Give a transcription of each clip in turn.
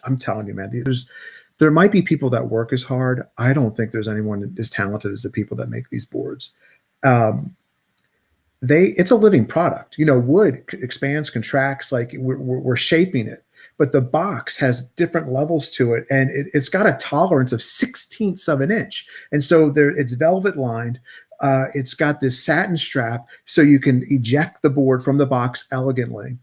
I'm telling you, man, there might be people that work as hard. I don't think there's anyone as talented as the people that make these boards. Um, it's a living product. Wood expands, contracts, like we're shaping it. But the box has different levels to it, and it's got a tolerance of 16ths of an inch. And so it's velvet lined. It's got this satin strap so you can eject the board from the box elegantly.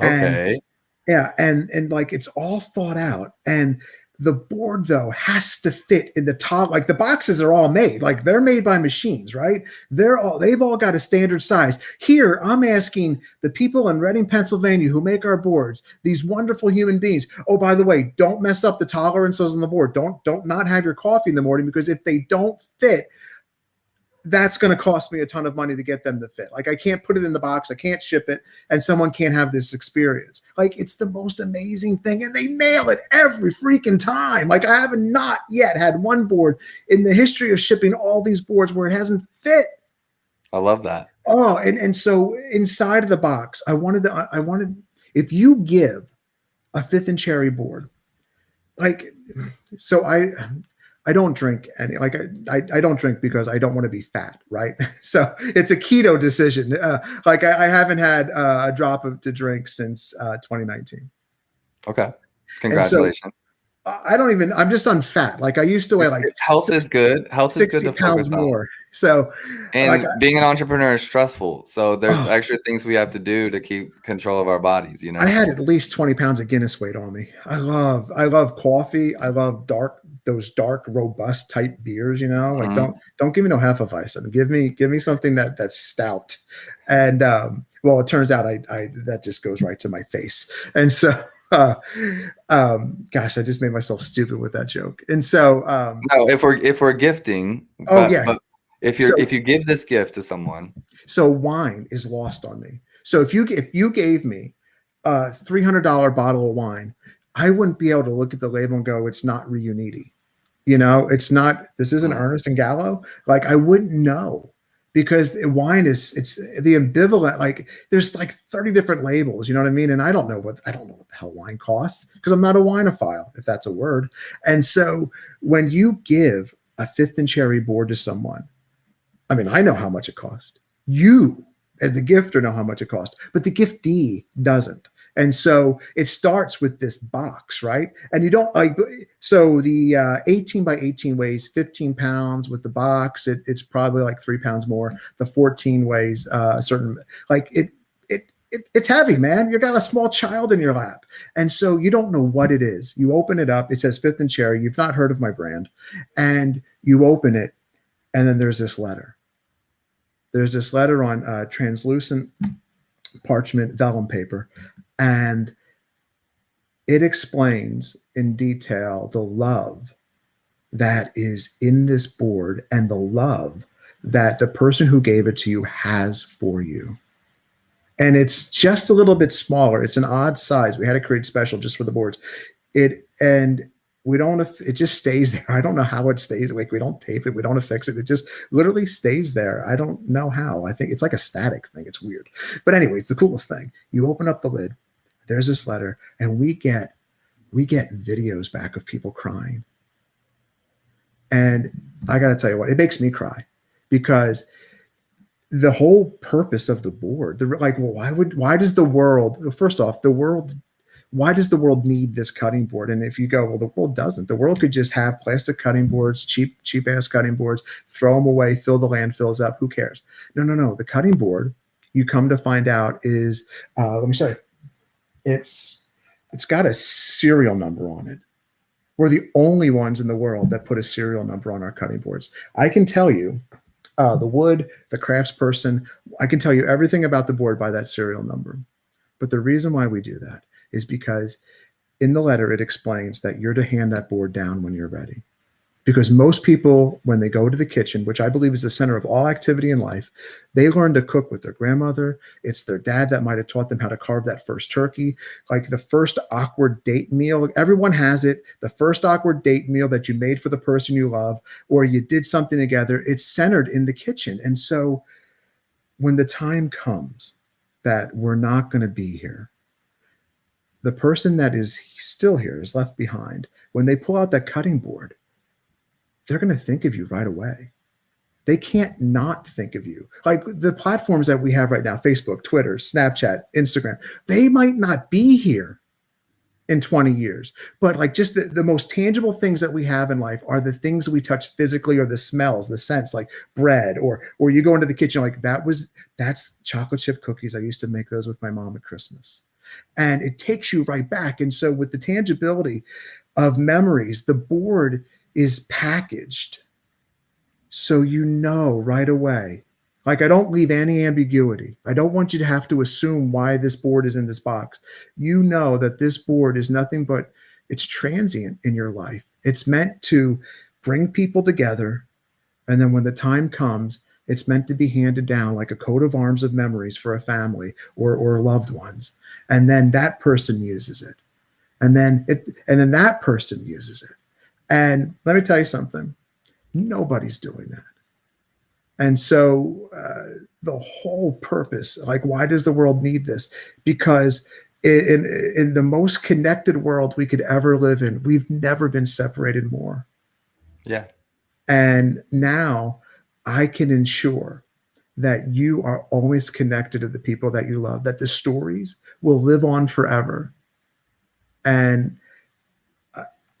And Okay. yeah, and like it's all thought out. And the board though has to fit in the top. Like the boxes are all made, like they're made by machines, right? They've all got a standard size. Here, I'm asking the people in Reading, Pennsylvania who make our boards, these wonderful human beings. Oh, by the way, don't mess up the tolerances on the board. Don't not have your coffee in the morning, because if they don't fit, that's going to cost me a ton of money to get them to fit. Like I can't put it in the box, I can't ship it, and someone can't have this experience. Like it's the most amazing thing, and they nail it every freaking time. Like I have not yet had one board in the history of shipping all these boards where it hasn't fit. I love that. Oh, and so inside of the box, I wanted if you give a fifth and cherry board, like, so I don't drink any, like I don't drink because I don't want to be fat, right? So it's a keto decision. Like I haven't had a drop to drink since 2019. Okay. And so Congratulations. I don't even, I'm just on fat. Like I used to weigh like Health is good. Health is good 60 to focus pounds on. more. So like, And being an entrepreneur is stressful. So there's oh, extra things we have to do to keep control of our bodies, you I know? had at least 20 pounds of Guinness weight on me. I love coffee. I love those dark, robust type beers, like Mhm. don't give me no Hefeweizen. Give me something that's stout. And well, it turns out I that just goes right to my face. And so gosh, I just made myself stupid with that joke. And so No, if we're gifting, oh but yeah. but if So you give this gift to someone, wine is lost on me. So if you gave me a $300 bottle of wine, I wouldn't be able to look at the label and go, it's not Riuniti. It's not, this isn't mm, Ernest and Gallo. Like I wouldn't know, because wine it's the ambivalent, like there's like 30 different labels, you know what I mean? And I don't know what the hell wine costs, because I'm not a wineophile, if that's a word. And so when you give a fifth and cherry board to someone, I mean, I know how much it cost. You, as the gifter, know how much it cost, but the giftee doesn't. And so it starts with this box, right? And you don't like, so the 18 by 18 weighs 15 pounds with the box. It's probably like 3 pounds more. The 14 weighs a certain, like it's heavy, man. You got a small child in your lap. And so you don't know what it is. You open it up, it says Fifth and Cherry. You've not heard of my brand. And you open it, and then there's this letter. There's this letter on translucent parchment vellum paper, and it explains in detail the love that is in this board and the love that the person who gave it to you has for you. And it's just a little bit smaller. It's an odd size. We had to create special just for the boards. And we don't, it just stays there. I don't know how it stays. Like we don't tape it, we don't affix it. It just literally stays there. I don't know how. I think it's like a static thing. It's weird. But anyway, it's the coolest thing. You open up the lid, there's this letter, and we get videos back of people crying. And I got to tell you what, it makes me cry, because the whole purpose of the board, like, well, why does the world, first off, why does the world need this cutting board? And if you go, well, the world doesn't. The world could just have plastic cutting boards, cheap ass cutting boards, throw them away, fill the landfills up. Who cares? No. The cutting board, you come to find out, is let me show you. It's got a serial number on it. We're the only ones in the world that put a serial number on our cutting boards. I can tell you the wood, the craftsperson, I can tell you everything about the board by that serial number. But the reason why we do that is because in the letter, it explains that you're to hand that board down when you're ready. Because most people, when they go to the kitchen, which I believe is the center of all activity in life, they learn to cook with their grandmother. It's their dad that might have taught them how to carve that first turkey. Like the first awkward date meal, everyone has it. The first awkward date meal that you made for the person you love, or you did something together, it's centered in the kitchen. And so when the time comes that we're not going to be here, The person that is still here is left behind. When they pull out that cutting board, they're going to think of you right away. They can't not think of you. Like the platforms that we have right now, Facebook, Twitter, Snapchat, Instagram, they might not be here in 20 years. But like just the most tangible things that we have in life are the things we touch physically, or the smells, the scents, like bread, or you go into the kitchen, like that's chocolate chip cookies. I used to make those with my mom at Christmas. And it takes you right back. And so with the tangibility of memories, the board is packaged so you know right away. Like I don't leave any ambiguity. I don't want you to have to assume why this board is in this box. You know that this board is nothing but it's transient in your life. It's meant to bring people together. And then when the time comes, it's meant to be handed down like a coat of arms of memories for a family or loved ones. And then that person uses it. And then that person uses it. And let me tell you something. Nobody's doing that. And so the whole purpose, like, why does the world need this? Because in the most connected world we could ever live in, we've never been separated more. Yeah. And now I can ensure that you are always connected to the people that you love, that the stories will live on forever. And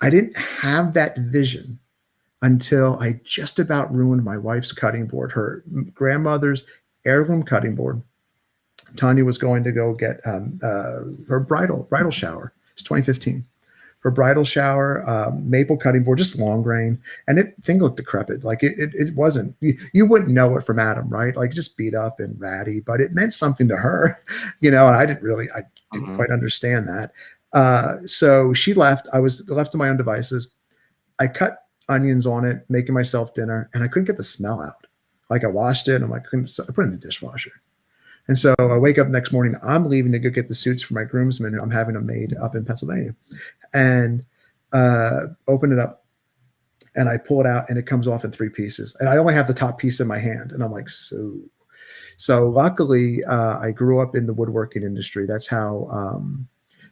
I didn't have that vision until I just about ruined my wife's cutting board, her grandmother's heirloom cutting board. Tanya was going to go get her bridal shower. It's 2015. Her bridal shower, maple cutting board, just long grain, and it thing looked decrepit. Like it wasn't. You wouldn't know it from Adam, right? Like just beat up and ratty, but it meant something to her, And I didn't quite understand that. So she left. I was left to my own devices. I cut onions on it, making myself dinner, and I couldn't get the smell out. Like I washed it, and I put it in the dishwasher. And so I wake up next morning. I'm leaving to go get the suits for my groomsmen who I'm having them made up in Pennsylvania, and open it up, and I pull it out, and it comes off in 3 pieces, and I only have the top piece in my hand, and I'm like, so luckily I grew up in the woodworking industry. That's how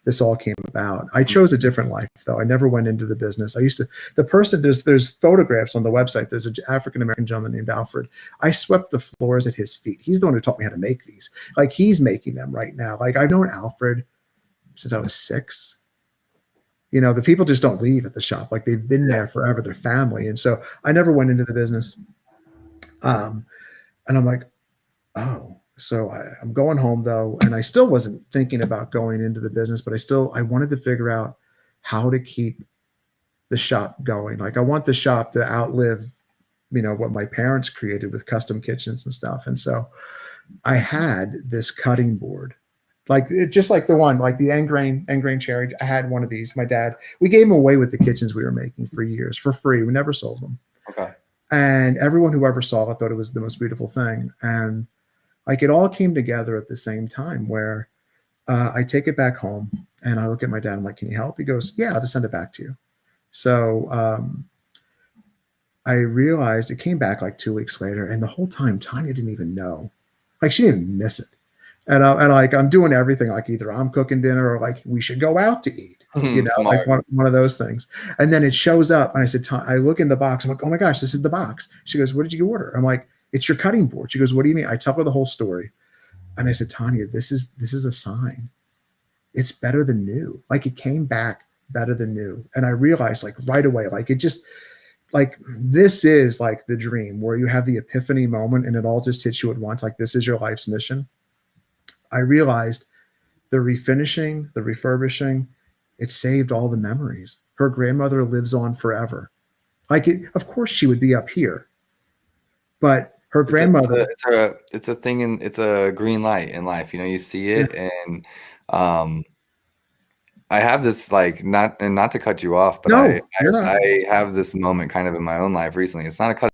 this all came about. I chose a different life, though. I never went into the business. There's photographs on the website. There's an African-American gentleman named Alfred. I swept the floors at his feet. He's the one who taught me how to make these. Like he's making them right now. Like I've known Alfred since I was 6. The people just don't leave at the shop. Like they've been there forever. They're family. And so I never went into the business. And I'm like, oh, so I'm going home though. And I still wasn't thinking about going into the business, but I wanted to figure out how to keep the shop going. Like I want the shop to outlive, what my parents created with custom kitchens and stuff. And so I had this cutting board, just like the one, like the end grain cherry. I had one of these. My dad, we gave them away with the kitchens we were making for years for free. We never sold them. Okay. And everyone who ever saw it thought it was the most beautiful thing. And like it all came together at the same time where I take it back home and I look at my dad. I'm like, can you help? He goes, yeah, I'll just send it back to you. So I realized it came back like 2 weeks later. And the whole time Tanya didn't even know. Like she didn't miss it. And I'm doing everything, like either I'm cooking dinner or like we should go out to eat, like one of those things. And then it shows up and I said, I look in the box. I'm like, oh my gosh, this is the box. She goes, what did you order? I'm like, it's your cutting board. She goes, what do you mean? I tell her the whole story. And I said, Tanya, this is a sign. It's better than new. Like it came back better than new. And I realized like right away, like it just, like this is like the dream where you have the epiphany moment and it all just hits you at once. Like this is your life's mission. I realized the refinishing, the refurbishing, it saved all the memories. Her grandmother lives on forever. Like of course she would be up here, but her grandmother. It's a thing, and it's a green light in life. You see it, and I have this not to cut you off, but No, I have this moment kind of in my own life recently. It's not a cut